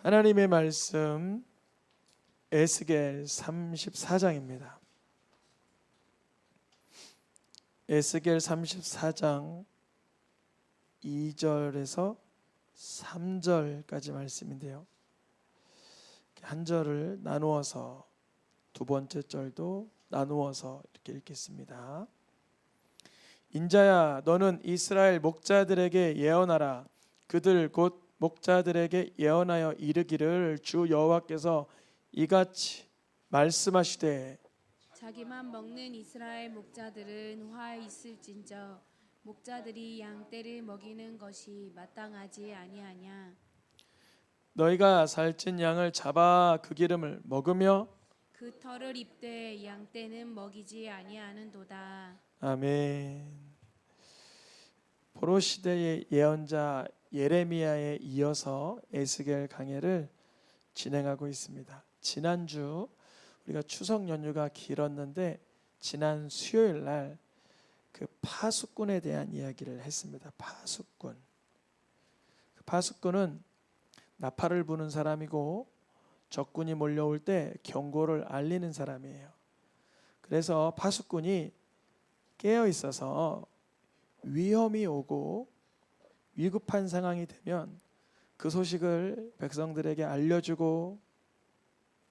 하나님의 말씀 에스겔 34장입니다. 에스겔 34장 2절에서 3절까지 말씀인데요. 한 절을 나누어서 두 번째 절도 나누어서 이렇게 읽겠습니다. 인자야, 너는 이스라엘 목자들에게 예언하라. 그들 곧 목자들에게 예언하여 이르기를, 주 여호와께서 이같이 말씀하시되, 자기만 먹는 이스라엘 목자들은 화 있을진저 목자들이 양 떼를 먹이는 것이 마땅하지 아니하냐. 너희가 살찐 양을 잡아 그 기름을 먹으며 그 털을 입되 양 떼는 먹이지 아니하는도다. 아멘. 포로 시대의 예언자 예레미야에 이어서 에스겔 강해를 진행하고 있습니다. 지난주 우리가 추석 연휴가 길었는데 지난 수요일 날 그 파수꾼에 대한 이야기를 했습니다. 파수꾼. 그 파수꾼은 나팔을 부는 사람이고 적군이 몰려올 때 경고를 알리는 사람이에요. 그래서 파수꾼이 깨어 있어서 위험이 오고 위급한 상황이 되면 그 소식을 백성들에게 알려주고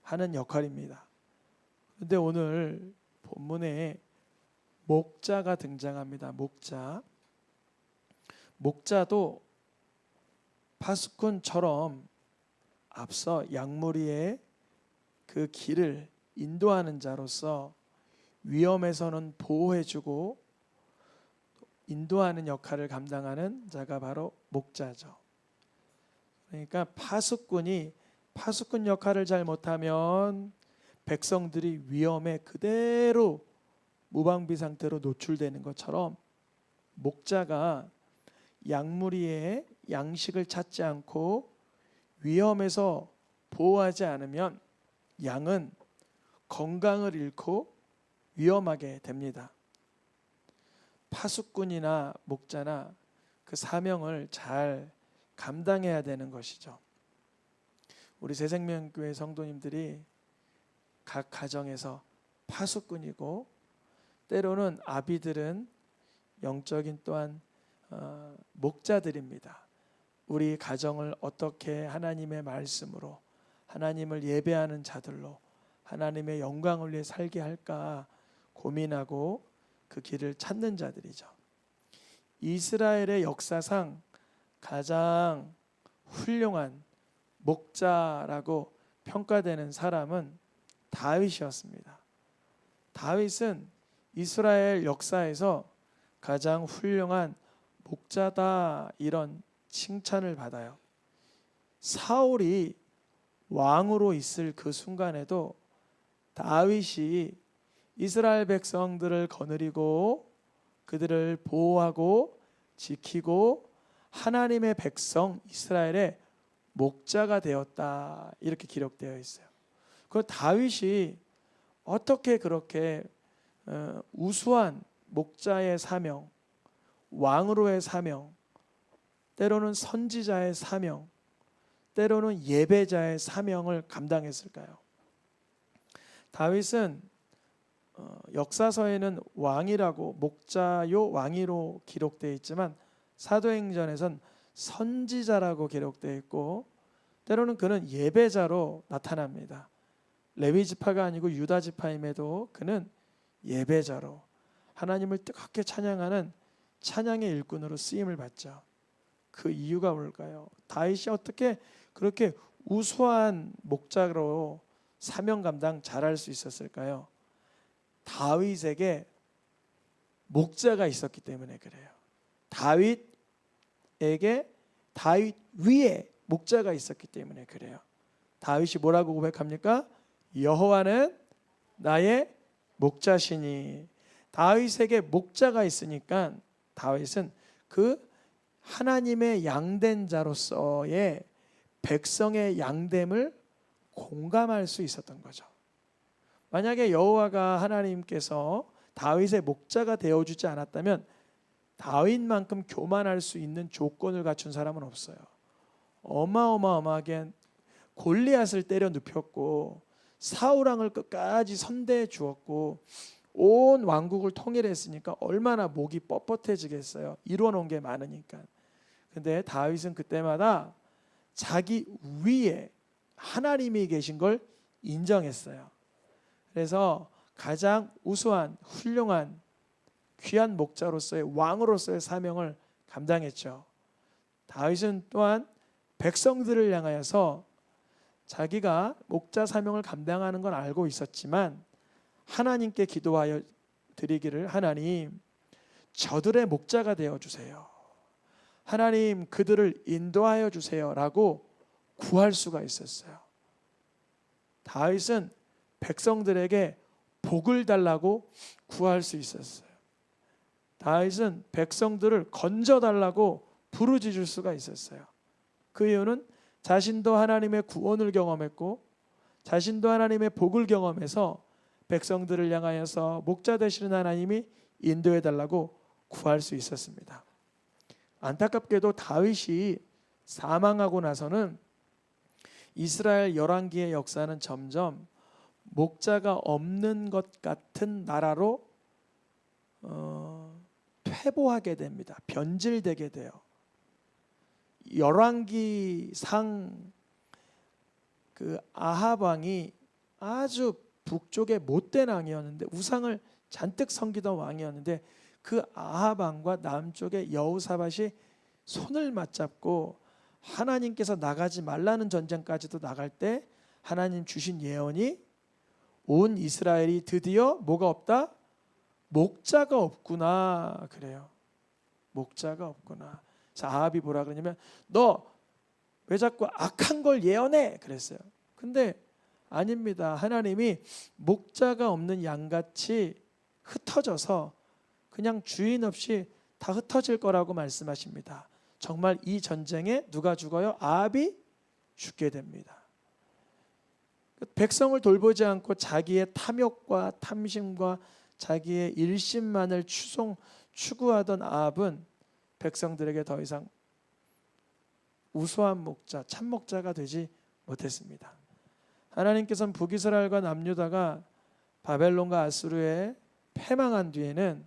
하는 역할입니다. 그런데 오늘 본문에 목자가 등장합니다. 목자도 파수꾼처럼 앞서 양무리의 그 길을 인도하는 자로서 위험에서는 보호해주고 인도하는 역할을 감당하는 자가 바로 목자죠. 그러니까 파수꾼이 파수꾼 역할을 잘 못하면 백성들이 위험에 그대로 무방비 상태로 노출되는 것처럼 목자가 양무리의 양식을 찾지 않고 위험에서 보호하지 않으면 양은 건강을 잃고 위험하게 됩니다. 파수꾼이나 목자나 그 사명을 잘 감당해야 되는 것이죠. 우리 새생명교회 성도님들이 각 가정에서 파수꾼이고 때로는 아비들은 영적인 또한 목자들입니다. 우리 가정을 어떻게 하나님의 말씀으로 하나님을 예배하는 자들로 하나님의 영광을 위해 살게 할까 고민하고 그 길을 찾는 자들이죠. 이스라엘의 역사상 가장 훌륭한 목자라고 평가되는 사람은 다윗이었습니다. 다윗은 이스라엘 역사에서 가장 훌륭한 목자다 이런 칭찬을 받아요. 사울이 왕으로 있을 그 순간에도 다윗이 이스라엘 백성들을 거느리고 그들을 보호하고 지키고 하나님의 백성 이스라엘의 목자가 되었다 이렇게 기록되어 있어요. 그 다윗이 어떻게 그렇게 우수한 목자의 사명, 왕으로의 사명, 때로는 선지자의 사명, 때로는 예배자의 사명을 감당했을까요? 다윗은 역사서에는 왕이라고 목자요 왕이로 기록되어 있지만 사도행전에선 선지자라고 기록되어 있고 때로는 그는 예배자로 나타납니다. 레위 지파가 아니고 유다 지파임에도 그는 예배자로 하나님을 뜨겁게 찬양하는 찬양의 일꾼으로 쓰임을 받죠. 그 이유가 뭘까요? 다윗이 어떻게 그렇게 우수한 목자로 사명 감당 잘할 수 있었을까요? 다윗에게 목자가 있었기 때문에 그래요. 다윗에게 다윗 위에 목자가 있었기 때문에 그래요. 다윗이 뭐라고 고백합니까? 여호와는 나의 목자시니. 다윗에게 목자가 있으니까 다윗은 그 하나님의 양된 자로서의 백성의 양됨을 공감할 수 있었던 거죠. 만약에 여호와가 하나님께서 다윗의 목자가 되어주지 않았다면 다윗만큼 교만할 수 있는 조건을 갖춘 사람은 없어요. 어마어마하게 골리앗을 때려 눕혔고 사울 왕을 끝까지 선대해 주었고 온 왕국을 통일했으니까 얼마나 목이 뻣뻣해지겠어요. 이루어 놓은 게 많으니까. 근데 다윗은 그때마다 자기 위에 하나님이 계신 걸 인정했어요. 그래서 가장 우수한 훌륭한 귀한 목자로서의 왕으로서의 사명을 감당했죠. 다윗은 또한 백성들을 향하여서 자기가 목자 사명을 감당하는 건 알고 있었지만 하나님께 기도하여 드리기를, 하나님 저들의 목자가 되어 주세요. 하나님 그들을 인도하여 주세요 라고 구할 수가 있었어요. 다윗은 백성들에게 복을 달라고 구할 수 있었어요. 다윗은 백성들을 건져달라고 부르짖을 수가 있었어요. 그 이유는 자신도 하나님의 구원을 경험했고 자신도 하나님의 복을 경험해서 백성들을 향하여서 목자 되시는 하나님이 인도해 달라고 구할 수 있었습니다. 안타깝게도 다윗이 사망하고 나서는 이스라엘 열왕기의 역사는 점점 목자가 없는 것 같은 나라로 퇴보하게 됩니다. 변질되게 돼요. 열왕기상 그 아합 왕이 아주 북쪽의 못된 왕이었는데 우상을 잔뜩 섬기던 왕이었는데 그 아합 왕과 남쪽의 여호사밧이 손을 맞잡고 하나님께서 나가지 말라는 전쟁까지도 나갈 때 하나님 주신 예언이 온 이스라엘이 드디어 뭐가 없다? 목자가 없구나 그래요. 목자가 없구나. 자, 아합이 뭐라 그러냐면 너 왜 자꾸 악한 걸 예언해? 그랬어요. 근데 아닙니다. 하나님이 목자가 없는 양같이 흩어져서 그냥 주인 없이 다 흩어질 거라고 말씀하십니다. 정말 이 전쟁에 누가 죽어요? 아합이 죽게 됩니다. 백성을 돌보지 않고 자기의 탐욕과 탐심과 자기의 일심만을 추구하던 아합은 백성들에게 더 이상 우수한 목자, 참 목자가 되지 못했습니다. 하나님께서는 북이스라엘과 남유다가 바벨론과 아수르에 패망한 뒤에는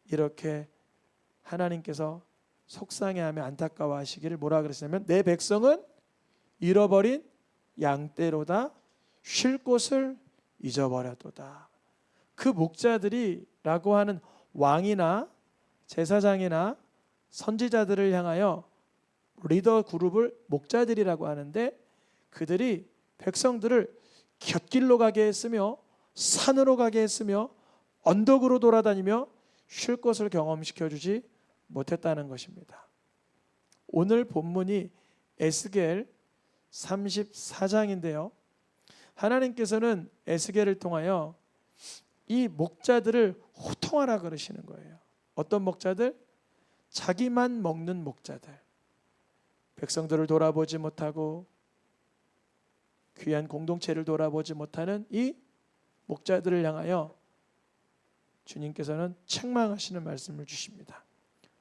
이렇게 하나님께서 속상해하며 안타까워하시기를 뭐라 그랬냐면 내 백성은 잃어버린 양떼로다 쉴 곳을 잊어버렸도다. 그 목자들이라고 하는 왕이나 제사장이나 선지자들을 향하여 리더 그룹을 목자들이라고 하는데 그들이 백성들을 곁길로 가게 했으며 산으로 가게 했으며 언덕으로 돌아다니며 쉴 곳을 경험시켜 주지 못했다는 것입니다. 오늘 본문이 에스겔 34장인데요. 하나님께서는 에스겔을 통하여 이 목자들을 호통하라 그러시는 거예요. 어떤 목자들? 자기만 먹는 목자들. 백성들을 돌아보지 못하고 귀한 공동체를 돌아보지 못하는 이 목자들을 향하여 주님께서는 책망하시는 말씀을 주십니다.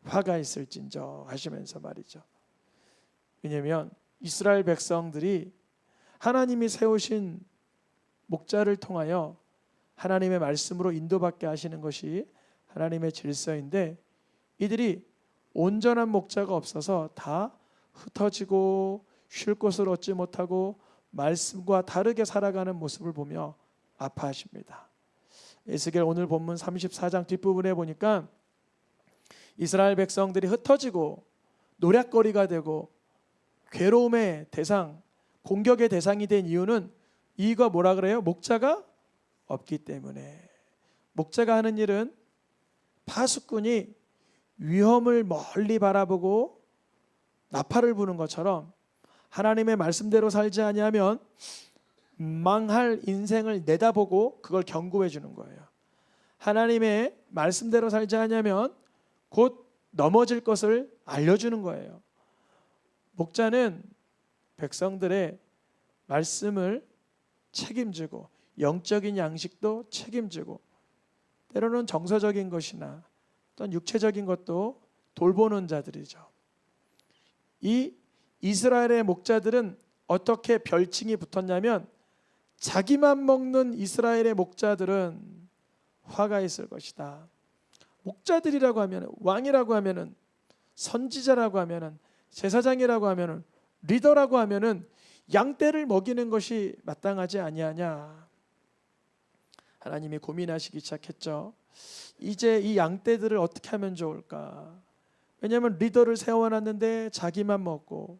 화가 있을진저 하시면서 말이죠. 왜냐하면 이스라엘 백성들이 하나님이 세우신 목자를 통하여 하나님의 말씀으로 인도받게 하시는 것이 하나님의 질서인데 이들이 온전한 목자가 없어서 다 흩어지고 쉴 곳을 얻지 못하고 말씀과 다르게 살아가는 모습을 보며 아파하십니다. 에스겔 오늘 본문 34장 뒷부분에 보니까 이스라엘 백성들이 흩어지고 노략거리가 되고 괴로움의 대상, 공격의 대상이 된 이유는 이가 뭐라 그래요? 목자가 없기 때문에. 목자가 하는 일은 파수꾼이 위험을 멀리 바라보고 나팔을 부는 것처럼 하나님의 말씀대로 살지 아니하면 망할 인생을 내다보고 그걸 경고해 주는 거예요. 하나님의 말씀대로 살지 아니하면 곧 넘어질 것을 알려주는 거예요. 목자는 백성들의 말씀을 책임지고 영적인 양식도 책임지고 때로는 정서적인 것이나 또는 육체적인 것도 돌보는 자들이죠. 이 이스라엘의 목자들은 어떻게 별칭이 붙었냐면 자기만 먹는 이스라엘의 목자들은 화가 있을 것이다. 목자들이라고 하면, 왕이라고 하면은, 선지자라고 하면은, 제사장이라고 하면은, 리더라고 하면은 양떼를 먹이는 것이 마땅하지 아니하냐. 하나님이 고민하시기 시작했죠. 이제 이 양떼들을 어떻게 하면 좋을까? 왜냐하면 리더를 세워놨는데 자기만 먹고,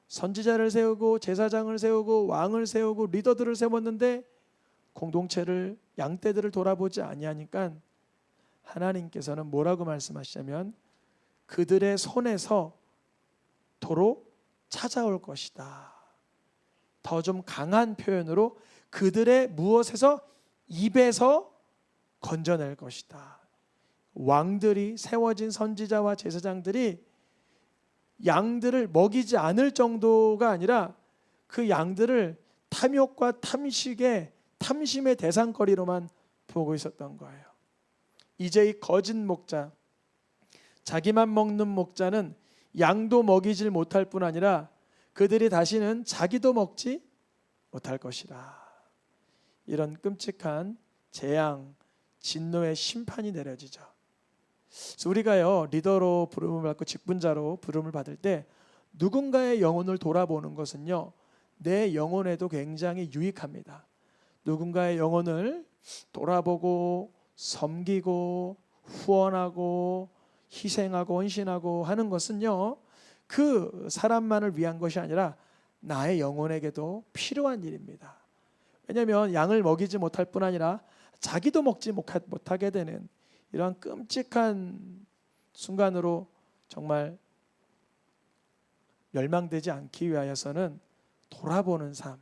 선지자를 세우고 제사장을 세우고 왕을 세우고 리더들을 세웠는데 공동체를, 양떼들을 돌아보지 아니하니까 하나님께서는 뭐라고 말씀하시냐면 그들의 손에서 도로 찾아올 것이다. 더 좀 강한 표현으로 그들의 무엇에서, 입에서 건져낼 것이다. 왕들이, 세워진 선지자와 제사장들이 양들을 먹이지 않을 정도가 아니라 그 양들을 탐욕과 탐심의 대상거리로만 보고 있었던 거예요. 이제 이 거짓 목자, 자기만 먹는 목자는 양도 먹이질 못할 뿐 아니라 그들이 다시는 자기도 먹지 못할 것이라. 이런 끔찍한 재앙, 진노의 심판이 내려지죠. 그래서 우리가요, 리더로 부름을 받고 직분자로 부름을 받을 때 누군가의 영혼을 돌아보는 것은요, 내 영혼에도 굉장히 유익합니다. 누군가의 영혼을 돌아보고 섬기고 후원하고 희생하고 헌신하고 하는 것은요, 그 사람만을 위한 것이 아니라 나의 영혼에게도 필요한 일입니다. 왜냐하면 양을 먹이지 못할 뿐 아니라 자기도 먹지 못하게 되는 이러한 끔찍한 순간으로 정말 멸망되지 않기 위하여서는 돌아보는 삶,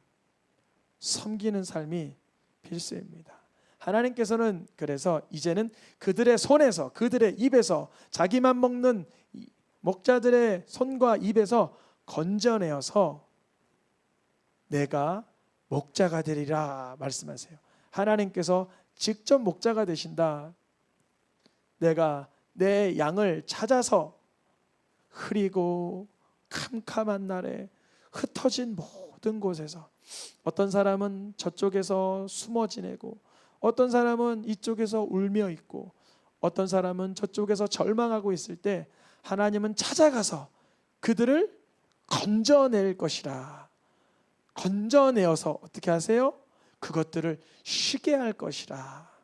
섬기는 삶이 필수입니다. 하나님께서는 그래서 이제는 그들의 손에서, 그들의 입에서, 자기만 먹는 목자들의 손과 입에서 건져내어서 내가 목자가 되리라 말씀하세요. 하나님께서 직접 목자가 되신다. 내가 내 양을 찾아서 흐리고 캄캄한 날에 흩어진 모든 곳에서, 어떤 사람은 저쪽에서 숨어 지내고, 어떤 사람은 이쪽에서 울며 있고, 어떤 사람은 저쪽에서 절망하고 있을 때 하나님은 찾아가서 그들을 건져낼 것이라. 건져내어서 어떻게 하세요? 그것들을 쉬게 할 것이라.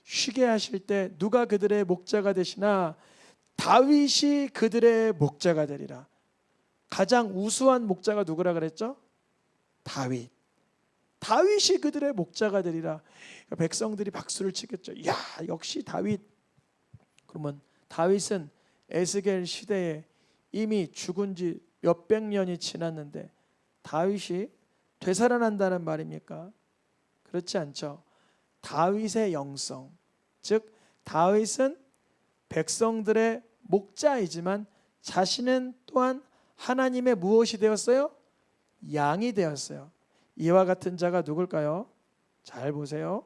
쉬게 하실 때 누가 그들의 목자가 되시나? 다윗이 그들의 목자가 되리라. 가장 우수한 목자가 누구라 그랬죠? 다윗. 다윗이 그들의 목자가 되리라. 백성들이 박수를 치겠죠. 야, 역시 다윗. 그러면 다윗은 에스겔 시대에 이미 죽은 지 몇백 년이 지났는데 다윗이 되살아난다는 말입니까? 그렇지 않죠. 다윗의 영성, 즉 다윗은 백성들의 목자이지만 자신은 또한 하나님의 무엇이 되었어요? 양이 되었어요. 이와 같은 자가 누굴까요? 잘 보세요.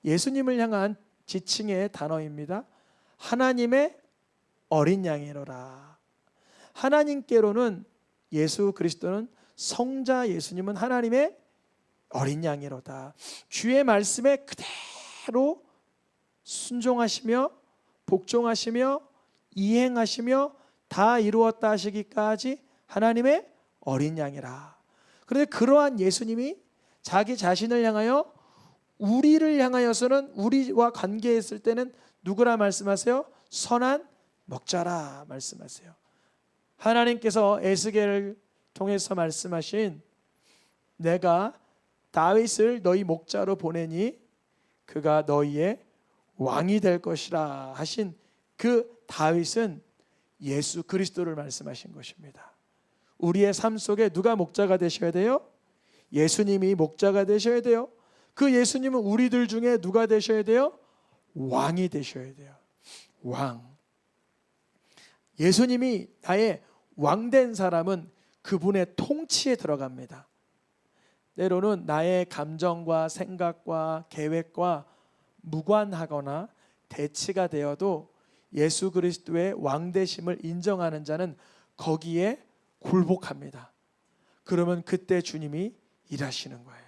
예수님을 향한 지칭의 단어입니다. 하나님의 어린 양이로라. 하나님께로는 예수 그리스도는 성자, 예수님은 하나님의 어린 양이로다. 주의 말씀에 그대로 순종하시며 복종하시며 이행하시며 다 이루었다 하시기까지 하나님의 어린 양이라. 그런데 그러한 예수님이 자기 자신을 향하여, 우리를 향하여서는, 우리와 관계했을 때는 누구라 말씀하세요? 선한 목자라 말씀하세요. 하나님께서 에스겔을 통해서 말씀하신 내가 다윗을 너희 목자로 보내니 그가 너희의 왕이 될 것이라 하신 그 다윗은 예수 그리스도를 말씀하신 것입니다. 우리의 삶 속에 누가 목자가 되셔야 돼요? 예수님이 목자가 되셔야 돼요. 그 예수님은 우리들 중에 누가 되셔야 돼요? 왕이 되셔야 돼요. 왕. 예수님이 나의 왕된 사람은 그분의 통치에 들어갑니다. 때로는 나의 감정과 생각과 계획과 무관하거나 대치가 되어도 예수 그리스도의 왕되심을 인정하는 자는 거기에 굴복합니다. 그러면 그때 주님이 일하시는 거예요.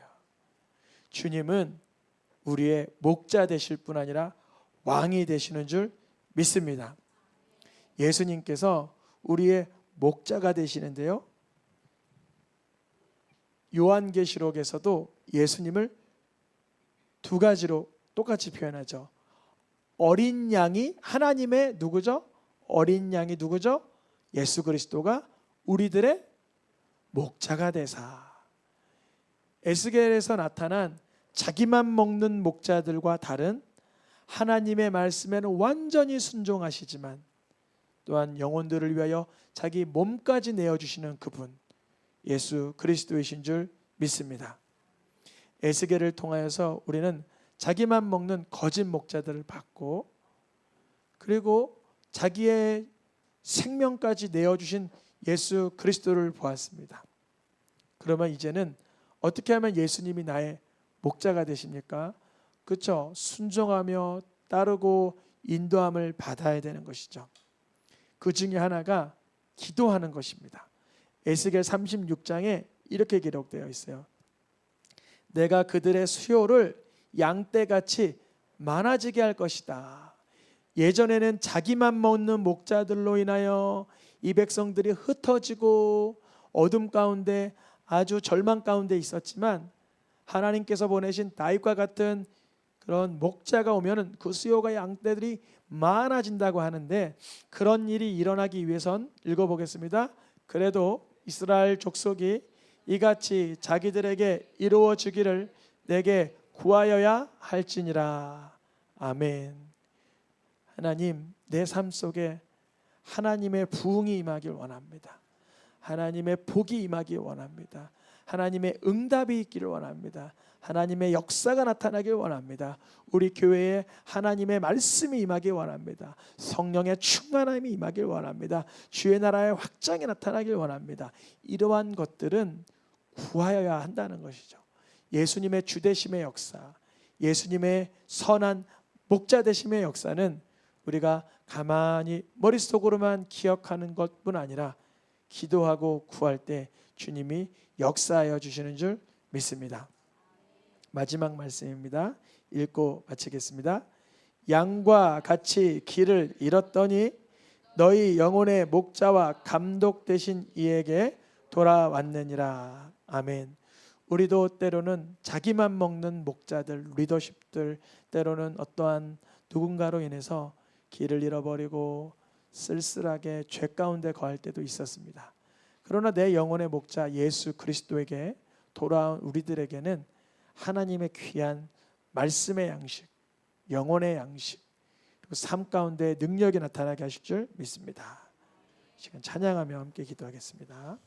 주님은 우리의 목자 되실 뿐 아니라 왕이 되시는 줄 믿습니다. 예수님께서 우리의 목자가 되시는데요, 요한계시록에서도 예수님을 두 가지로 똑같이 표현하죠. 어린 양이 하나님의 누구죠? 어린 양이 누구죠? 예수 그리스도가 우리들의 목자가 되사. 에스겔에서 나타난 자기만 먹는 목자들과 다른 하나님의 말씀에는 완전히 순종하시지만 또한 영혼들을 위하여 자기 몸까지 내어주시는 그분, 예수 그리스도이신 줄 믿습니다. 에스겔을 통하여서 우리는 자기만 먹는 거짓 목자들을 봤고, 그리고 자기의 생명까지 내어주신 예수 그리스도를 보았습니다. 그러면 이제는 어떻게 하면 예수님이 나의 목자가 되십니까? 그렇죠? 순종하며 따르고 인도함을 받아야 되는 것이죠. 그 중에 하나가 기도하는 것입니다. 에스겔 36장에 이렇게 기록되어 있어요. 내가 그들의 수요를 양떼같이 많아지게 할 것이다. 예전에는 자기만 먹는 목자들로 인하여 이 백성들이 흩어지고 어둠 가운데 아주 절망 가운데 있었지만, 하나님께서 보내신 다윗과 같은 그런 목자가 오면은 그 수요가 양떼들이 많아진다고 하는데, 그런 일이 일어나기 위해선 읽어보겠습니다. 그래도 이스라엘 족속이 이같이 자기들에게 이루어지기를 내게 구하여야 할지니라. 아멘. 하나님, 내 삶 속에 하나님의 부흥이 임하길 원합니다. 하나님의 복이 임하길 원합니다. 하나님의 응답이 있기를 원합니다. 하나님의 역사가 나타나길 원합니다. 우리 교회에 하나님의 말씀이 임하길 원합니다. 성령의 충만함이 임하길 원합니다. 주의 나라의 확장이 나타나길 원합니다. 이러한 것들은 구하여야 한다는 것이죠. 예수님의 주되심의 역사, 예수님의 선한 목자 되심의 역사는 우리가 가만히 머릿속으로만 기억하는 것뿐 아니라 기도하고 구할 때 주님이 역사하여 주시는 줄 믿습니다. 마지막 말씀입니다. 읽고 마치겠습니다. 양과 같이 길을 잃었더니 너희 영혼의 목자와 감독 되신 이에게 돌아왔느니라. 아멘. 우리도 때로는 자기만 먹는 목자들, 리더십들, 때로는 어떠한 누군가로 인해서 길을 잃어버리고 쓸쓸하게 죄 가운데 거할 때도 있었습니다. 그러나 내 영혼의 목자 예수 그리스도에게 돌아온 우리들에게는 하나님의 귀한 말씀의 양식, 영혼의 양식, 그리고 삶 가운데 능력이 나타나게 하실 줄 믿습니다. 이 시간 찬양하며 함께 기도하겠습니다.